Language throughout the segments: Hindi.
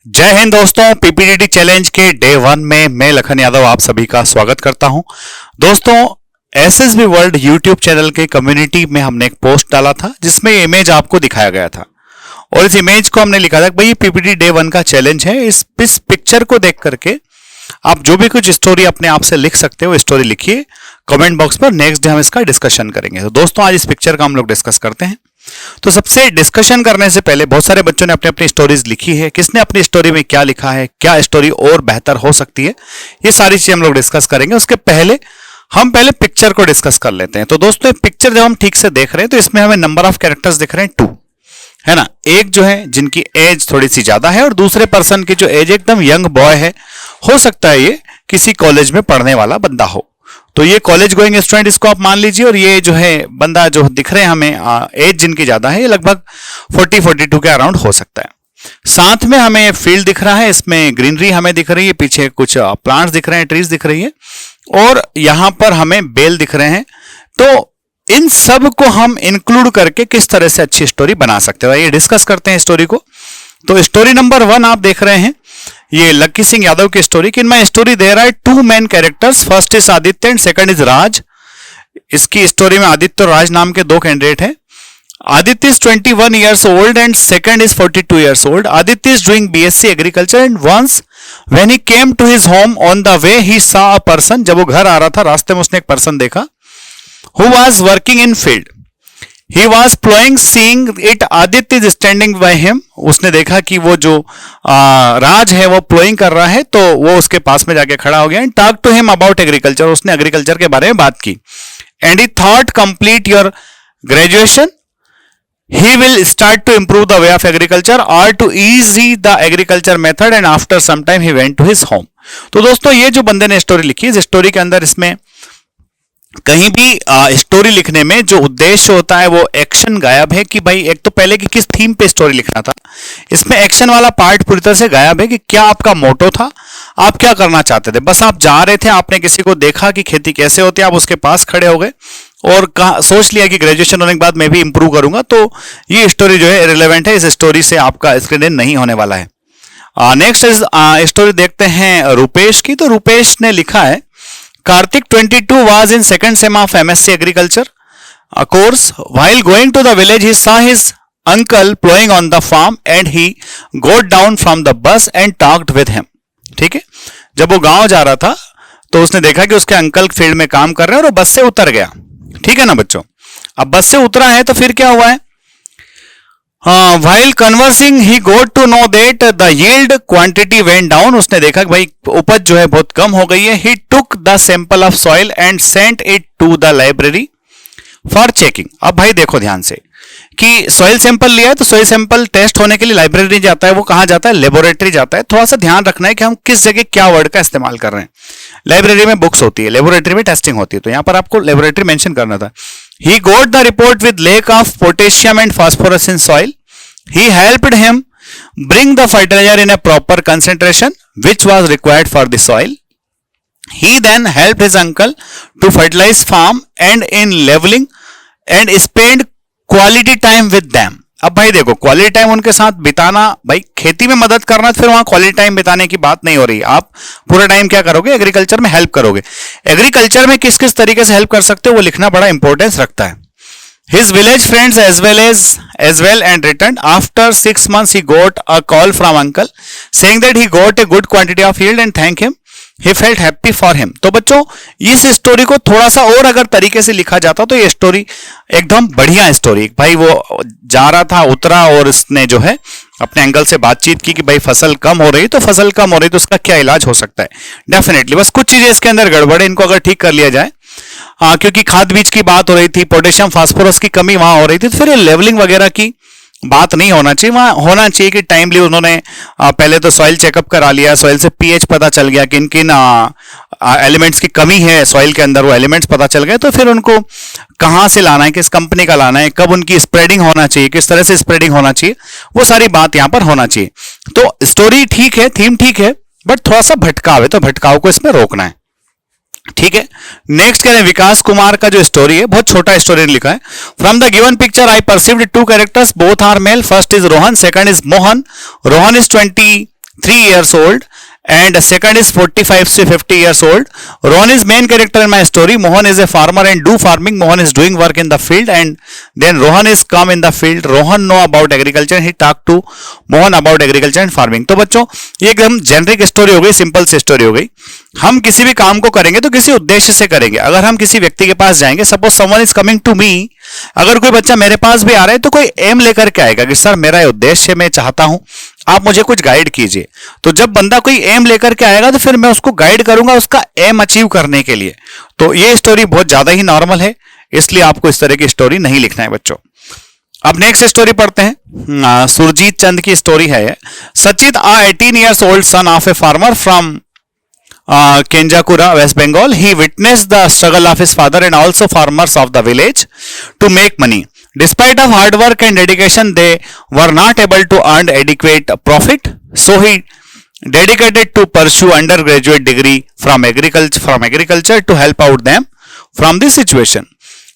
जय हिंद दोस्तों, पीपीडीटी चैलेंज के डे 1 में मैं लखन यादव आप सभी का स्वागत करता हूं। दोस्तों, एसएसबी वर्ल्ड यूट्यूब चैनल के कम्युनिटी में हमने एक पोस्ट डाला था जिसमें इमेज आपको दिखाया गया था और इस इमेज को हमने लिखा था कि भाई ये पीपीटी डे 1 का चैलेंज है। इस पिक्चर को देख करके आप जो भी कुछ स्टोरी अपने आप से लिख सकते हो स्टोरी लिखिए कमेंट बॉक्स पर। नेक्स्ट डे हम इसका डिस्कशन करेंगे। तो दोस्तों, आज इस पिक्चर का हम लोग डिस्कस करते हैं। तो सबसे डिस्कशन करने से पहले बहुत सारे बच्चों ने अपनी अपनी स्टोरीज लिखी है। किसने अपनी स्टोरी में क्या लिखा है, क्या स्टोरी और बेहतर हो सकती है, ये सारी चीजें हम लोग डिस्कस करेंगे। उसके पहले हम पिक्चर को डिस्कस कर लेते हैं। तो दोस्तों, पिक्चर जब हम ठीक से देख रहे हैं तो इसमें हमें नंबर ऑफ कैरेक्टर्स दिख रहे हैं 2, है ना। एक जो है जिनकी एज थोड़ी सी ज्यादा है और दूसरे पर्सन की जो एज एकदम यंग बॉय है। हो सकता है ये किसी कॉलेज में पढ़ने वाला बंदा हो। तो ये कॉलेज गोइंग स्टूडेंट इसको आप मान लीजिए। और ये जो है बंदा जो दिख रहे हैं हमें एज जिनकी ज्यादा है, ये लगभग 40-42 के अराउंड हो सकता है। साथ में हमें फील्ड दिख रहा है, इसमें ग्रीनरी हमें दिख रही है, पीछे कुछ प्लांट्स दिख रहे हैं, ट्रीज दिख रही है और यहां पर हमें बेल दिख रहे हैं। तो इन सब को हम इंक्लूड करके किस तरह से अच्छी स्टोरी बना सकते हो, ये डिस्कस करते हैं स्टोरी को। तो स्टोरी नंबर 1 आप देख रहे हैं, ये लक्की सिंह यादव की स्टोरी। कि इनमें स्टोरी दे रहा है 2 main characters, first is Aditya and second is Raj. इसकी स्टोरी में आदित्य और राज नाम के 2 कैंडिडेट हैं। Aditya is 21 years old and second is 42 years old. Aditya is doing BSc agriculture and once when he came to his home on the way he saw a person. जब वो घर आ रहा था रास्ते में उसने एक पर्सन देखा who was working in field. He was plowing, seeing it. Aditya is standing by him. उसने देखा कि वो जो राज है वो प्लोइंग कर रहा है, तो वो उसके पास में जाके खड़ा हो गया and talk to him about agriculture. उसने एग्रीकल्चर के बारे में बात की। And he thought complete your graduation, he will start to improve the way of agriculture or to easy the agriculture method and after some time he went to his home. तो दोस्तों, ये जो बंदे ने स्टोरी लिखी है, इस स्टोरी के अंदर इसमें कहीं भी स्टोरी लिखने में जो उद्देश्य होता है वो एक्शन गायब है। कि भाई एक तो पहले कि किस थीम पे स्टोरी लिखना था, इसमें एक्शन वाला पार्ट पूरी तरह से गायब है। कि क्या आपका मोटो था, आप क्या करना चाहते थे। बस आप जा रहे थे, आपने किसी को देखा कि खेती कैसे होती है, आप उसके पास खड़े हो गए और सोच लिया कि ग्रेजुएशन होने के बाद मैं भी इंप्रूव करूंगा। तो ये स्टोरी जो है रिलेवेंट है, इस स्टोरी से आपका स्क्रीन नहीं होने वाला है। नेक्स्ट इज स्टोरी देखते हैं रूपेश की। तो रूपेश ने लिखा है Karthik 22 was in second sem of MSc Agriculture course. While going to the village, he saw his uncle plowing on the farm and he got down from the bus and talked with him. ठीक है, जब वो गांव जा रहा था तो उसने देखा कि उसके अंकल फील्ड में काम कर रहे हैं और वो बस से उतर गया। ठीक है ना बच्चों। अब बस से उतरा है तो फिर क्या हुआ है, while conversing he got to know that the yield quantity went down. उसने देखा कि भाई उपज जो है बहुत कम हो गई है। He took the sample of soil and sent it to the library for checking. अब भाई देखो ध्यान से कि सॉइल सैंपल लिया है तो सॉइल सैंपल टेस्ट होने के लिए लाइब्रेरी जाता है। वो कहाँ जाता है, लेबोरेटरी जाता है। थोड़ा सा ध्यान रखना है कि हम किस जगह क्या वर्ड का इस्तेमाल कर रहे हैं। लाइब्रेरी में बुक्स होती है, लेबोरेटरी में टेस्टिंग होती है, तो यहाँ पर आपको लेबोरेटरी मेंशन करना था। He got the report with lack of potassium and phosphorus in soil. He helped him bring the fertilizer in a proper concentration which was required for the soil. He then helped his uncle to fertilize farm and in leveling and spend quality time with them. अब भाई देखो, क्वालिटी टाइम उनके साथ बिताना, भाई खेती में मदद करना, फिर वहां क्वालिटी टाइम बिताने की बात नहीं हो रही। आप पूरा टाइम क्या करोगे, एग्रीकल्चर में हेल्प करोगे। एग्रीकल्चर में किस किस तरीके से हेल्प कर सकते हो वो लिखना बड़ा इंपॉर्टेंस रखता है। His village friends as well and returned. After 6 months he got a call from uncle saying that he got a good quantity of yield and thank him. He felt happy for him. तो बच्चों, इस स्टोरी को थोड़ा सा और अगर तरीके से लिखा जाता तो ये स्टोरी एकदम बढ़िया स्टोरी। भाई वो जा रहा था, उतरा और उसने जो है अपने अंकल से बातचीत की कि भाई फसल कम हो रही, तो फसल कम हो रही तो उसका क्या इलाज हो सकता है। डेफिनेटली बस कुछ चीजें इसके अंदर गड़बड़ है, इनको अगर ठीक कर लिया जाए। क्योंकि खाद बीज की बात हो रही थी, पोटेशियम फास्फोरस की कमी वहां हो रही थी, तो फिर ये लेवलिंग वगैरह की बात नहीं होना चाहिए। वहां होना चाहिए कि टाइमली उन्होंने पहले तो सॉइल चेकअप करा लिया, सॉइल से पीएच पता चल गया, किन किन एलिमेंट्स की कमी है सॉइल के अंदर, वो एलिमेंट्स पता चल गए, तो फिर उनको कहां से लाना है, किस कंपनी का लाना है, कब उनकी स्प्रेडिंग होना चाहिए, किस तरह से स्प्रेडिंग होना चाहिए, वो सारी बात यहां पर होना चाहिए। तो स्टोरी ठीक है, थीम ठीक है, बट थोड़ा सा भटकाव है, तो भटकाव को इसमें रोकना है। ठीक है। नेक्स्ट कह रहे हैं विकास कुमार का जो स्टोरी है, बहुत छोटा स्टोरी लिखा है। From the given picture I perceived 2 characters, both are male. First is Rohan, second is Mohan. Rohan is 20 3 years old, and second is 45 to 50 years old. Rohan is main character in my story. Mohan is a farmer and do farming. Mohan is doing work in the field, and then Rohan is come in the field. Rohan know about agriculture. He talk to Mohan about agriculture and farming. तो बच्चों ये एकदम जेनरिक स्टोरी हो गई, सिंपल सी स्टोरी हो गई. हम किसी भी काम को करेंगे तो किसी उद्देश्य से करेंगे. अगर हम किसी व्यक्ति के पास जाएंगे, suppose someone is coming to me, अगर कोई बच्चा मेरे पास भी आ रहा है तो कोई एम लेकर के आएगा कि सर मेरा उद्देश्य, मैं चाहता हूं आप मुझे कुछ गाइड कीजिए. तो जब बंदा कोई एम लेकर के आएगा तो फिर मैं उसको गाइड करूंगा उसका एम अचीव करने के लिए. तो ये स्टोरी बहुत ज्यादा ही नॉर्मल है, इसलिए आपको इस तरह की स्टोरी नहीं लिखना है बच्चों. अब नेक्स्ट स्टोरी पढ़ते हैं. सुरजीत चंद की स्टोरी है. सचित, a 18 years old son of a farmer from Kenjakura, West Bengal. He witnessed the struggle of his father and also farmers of the village to make money. Despite of hard work and dedication, they were not able to earn adequate profit. So he dedicated to pursue undergraduate degree from agriculture to help out them from this situation.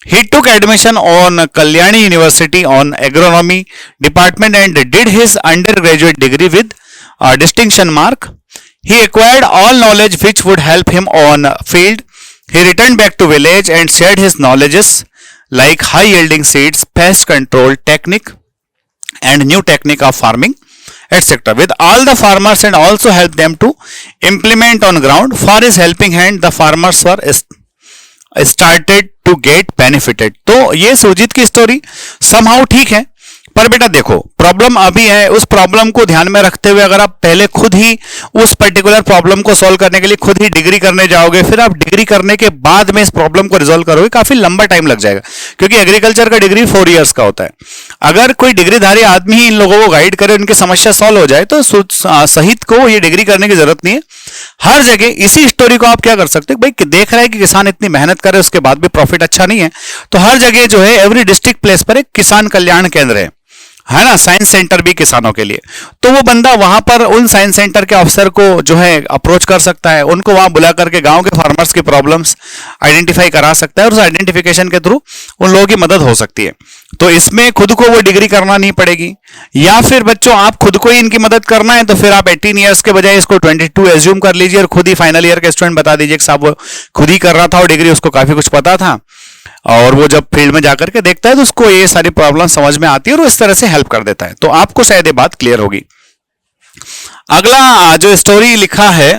He took admission on Kalyani University on agronomy department and did his undergraduate degree with a distinction mark. He acquired all knowledge which would help him on field. He returned back to village and shared his knowledges like high yielding seeds, pest control technique and new technique of farming, etc. with all the farmers and also helped them to implement on ground. For his helping hand, the farmers were started to get benefited. तो ये सुरजीत की स्टोरी समहाउ ठीक है, पर बेटा देखो प्रॉब्लम अभी है. उस प्रॉब्लम को ध्यान में रखते हुए अगर आप पहले खुद ही उस पर्टिकुलर प्रॉब्लम को सॉल्व करने के लिए खुद ही डिग्री करने जाओगे, फिर आप डिग्री करने के बाद में इस प्रॉब्लम को रिजॉल्व करोगे, काफी लंबा टाइम लग जाएगा. क्योंकि एग्रीकल्चर का डिग्री 4 इयर्स का होता है. अगर कोई डिग्रीधारी आदमी ही इन लोगों को गाइड करे, उनकी समस्या सॉल्व हो जाए, तो सहित को ये डिग्री करने की जरूरत नहीं है. हर जगह इसी स्टोरी को आप क्या कर सकते हो, भाई देख रहा है कि किसान इतनी मेहनत करे उसके बाद भी प्रॉफिट अच्छा नहीं है, तो हर जगह जो है एवरी डिस्ट्रिक्ट प्लेस पर एक किसान कल्याण केंद्र है ना, साइंस सेंटर भी किसानों के लिए. तो वो बंदा वहां पर उन साइंस सेंटर के अफसर को जो है अप्रोच कर सकता है, उनको वहां बुला करके गांव के फार्मर्स की प्रॉब्लम्स आइडेंटिफाई करा सकता है और उस आइडेंटिफिकेशन के थ्रू उन लोगों की मदद हो सकती है. तो इसमें खुद को वो डिग्री करना नहीं पड़ेगी. या फिर बच्चों आप खुद को ही इनकी मदद करना है तो फिर आप 18 ईयर्स के बजाय इसको 22 एज्यूम कर लीजिए और खुद ही फाइनल ईयर के स्टूडेंट बता दीजिए कि साहब वो खुद ही कर रहा था और डिग्री उसको काफी कुछ पता था, और वो जब फील्ड में जाकर के देखता है तो उसको ये सारी प्रॉब्लम समझ में आती है और इस तरह से हेल्प कर देता है. तो आपको शायद ये बात क्लियर होगी. अगला जो स्टोरी लिखा है,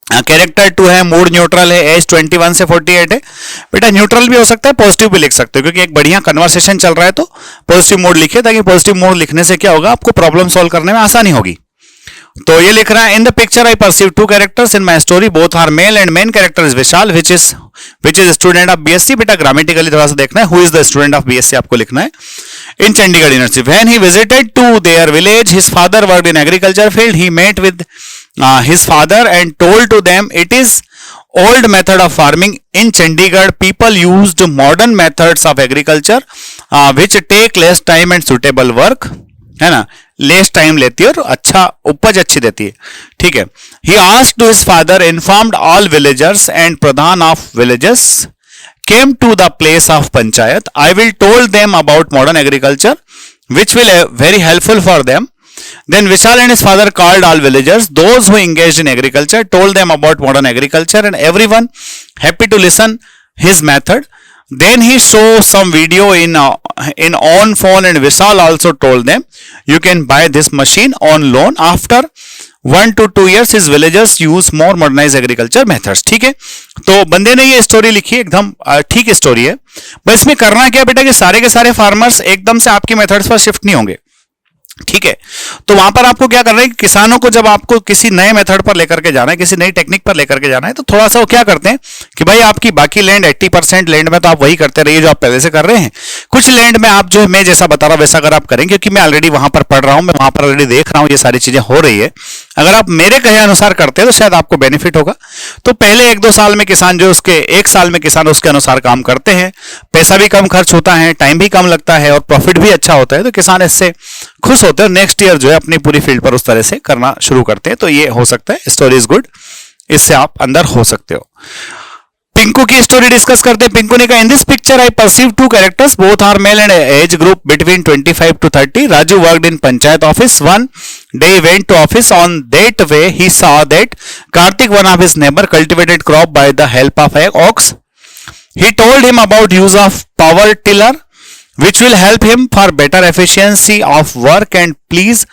कैरेक्टर 2 है, मूड न्यूट्रल है, एज 21 से 48 है. बेटा न्यूट्रल भी हो सकता है, पॉजिटिव भी लिख सकते हो, क्योंकि एक बढ़िया कन्वर्सेशन चल रहा है तो पॉजिटिव मूड लिखिए, ताकि पॉजिटिव मूड लिखने से क्या होगा, आपको प्रॉब्लम सॉल्व करने में आसानी होगी. तो ये लिख रहा है, in the picture I perceive 2 characters in my story, both are male and main character is Vishal which is student of BSc. बेटा ग्रामेटिकली थोड़ा सा देखना है, who is the student of BSc आपको लिखना है. In Chandigarh university, when he visited to their village, his father worked in agriculture field. He met with his father and told to them it is old method of farming in Chandigarh. People used modern methods of agriculture which take less time and suitable work, है ना, लेस टाइम लेती है और अच्छा उपज अच्छी देती है. ठीक है. He asked to his father, informed all villagers and pradhan of villages came to the place of panchayat. I will told them about modern agriculture which will very helpful for them. Then Vishal and his father called all villagers, those who engaged in agriculture, told them about modern agriculture, and everyone happy to listen his method. Then he showed some video in on phone, and Vishal also told them, you can buy this machine on loan. After 1 to 2 years his villagers use more modernized agriculture methods. ठीक है. तो बंदे ने ये स्टोरी लिखी, एकदम ठीक स्टोरी है. बस इसमें करना क्या बेटा कि सारे के सारे फार्मर्स एकदम से आपके मेथड्स पर शिफ्ट नहीं होंगे. ठीक है. तो वहां पर आपको क्या करना है कि किसानों को जब आपको किसी नए मेथड पर लेकर के जाना है, किसी नई टेक्निक पर लेकर के जाना है, तो थोड़ा सा वो क्या करते हैं कि भाई आपकी बाकी लैंड 80% लैंड में तो आप वही करते रहिए जो आप पहले से कर रहे हैं. कुछ लैंड में आप जो मैं जैसा बता रहा हूं वैसा अगर आप करें, क्योंकि मैं ऑलरेडी वहां पर पढ़ रहा हूं, मैं वहां पर ऑलरेडी देख रहा हूं ये सारी चीजें हो रही है. अगर आप मेरे कहे अनुसार करते हैं तो शायद आपको बेनिफिट होगा. तो पहले 1-2 साल में किसान जो उसके 1 साल में किसान उसके अनुसार काम करते हैं, पैसा भी कम खर्च होता है, टाइम भी कम लगता है और प्रॉफिट भी अच्छा होता है, तो किसान इससे खुश होते हैं. नेक्स्ट ईयर जो है अपनी पूरी फील्ड पर उस तरह से करना शुरू करते हैं. तो ये हो सकता है, स्टोरी इज गुड, इससे आप अंदर हो सकते हो. पिंकू की स्टोरी डिस्कस करते हैं। पिंकू ने कहा in this picture I perceive two characters both are male and age group between 25 to 30. Raju worked in panchayat office. One day he went to office. On that way he saw that Karthik, one of his neighbor, cultivated crop by the help of an ox. He told him about use of power tiller which will help him for better efficiency of work and please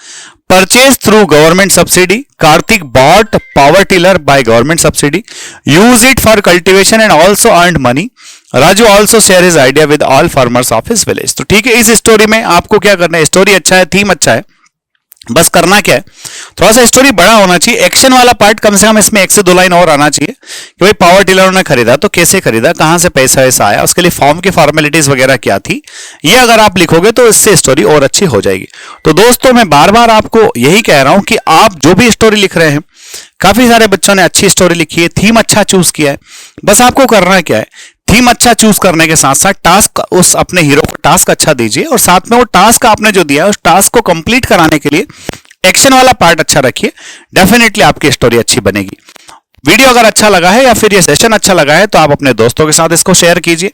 purchase through government subsidy. Karthik bought power tiller by government subsidy, used it for cultivation and also earned money. Raju also share his idea with all farmers of his village. तो ठीक है, इस स्टोरी में आपको क्या करना है, स्टोरी अच्छा है, थीम अच्छा है, बस करना क्या है, थोड़ा सा स्टोरी बड़ा होना चाहिए, एक्शन वाला पार्ट कम से कम इसमें 1 से 2 लाइन और आना चाहिए कि भाई पावर टिलर उन्होंने खरीदा तो कैसे खरीदा, कहां से पैसा वैसा आया, उसके लिए फॉर्म की फॉर्मेलिटीज वगैरह क्या थी, ये अगर आप लिखोगे तो इससे स्टोरी और अच्छी हो जाएगी। तो दोस्तों मैं बार बार आपको यही कह रहा हूं कि आप जो भी स्टोरी लिख रहे हैं, काफी सारे बच्चों ने अच्छी स्टोरी लिखी है, थीम अच्छा चूज किया है, बस आपको करना क्या है, थीम अच्छा चूज करने के साथ साथ टास्क, उस अपने हीरो को टास्क अच्छा दीजिए और साथ में वो टास्क आपने जो दिया है उस टास्क को कंप्लीट कराने के लिए एक्शन वाला पार्ट अच्छा रखिए, डेफिनेटली आपकी स्टोरी अच्छी बनेगी। वीडियो अगर अच्छा लगा है या फिर ये सेशन अच्छा लगा है तो आप अपने दोस्तों के साथ इसको शेयर कीजिए।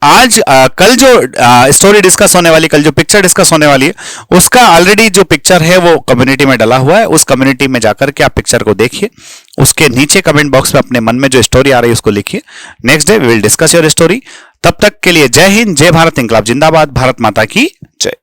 आज कल जो स्टोरी डिस्कस होने वाली, कल जो पिक्चर डिस्कस होने वाली है उसका ऑलरेडी जो पिक्चर है वो कम्युनिटी में डला हुआ है, उस कम्युनिटी में जाकर के आप पिक्चर को देखिए, उसके नीचे कमेंट बॉक्स में अपने मन में जो स्टोरी आ रही है उसको लिखिए। Next day we will discuss your story. तब तक के लिए जय हिंद, जय भारत, इंकलाब जिंदाबाद, भारत माता की जय।